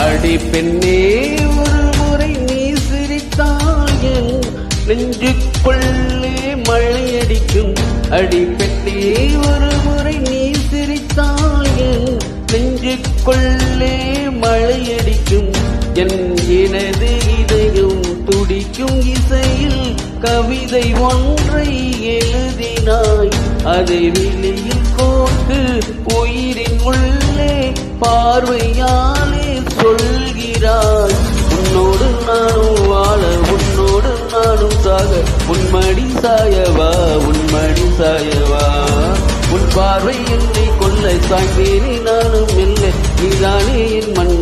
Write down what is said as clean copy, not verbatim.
அடி பெண்ணே ஒரு முறை நீ சிரித்தால் என் நெஞ்சுக்குள்ளே மழையடிக்கும். அடி பெண்ணே ஒரு முறை நீ சிரித்தால் என் நெஞ்சுக்குள்ளே மழையடிக்கும். எனது இதயம் துடிக்கும் இசையில் கவிதை ஒன்றை எழுதினாய். அதை வெளியில் கோர்த்து உயிரின் உள்ளே பார்வையாலே சொல்கிறாய். உன்னோடு நானும் வாழ உன்னோடு நானும் சாக உன்மடி சாயவா உன்மடி சாயவா. உன் பார்வை என்னை கொல்ல சாய்ந்தேனே நானும் இல்லை நீதானே என் மண்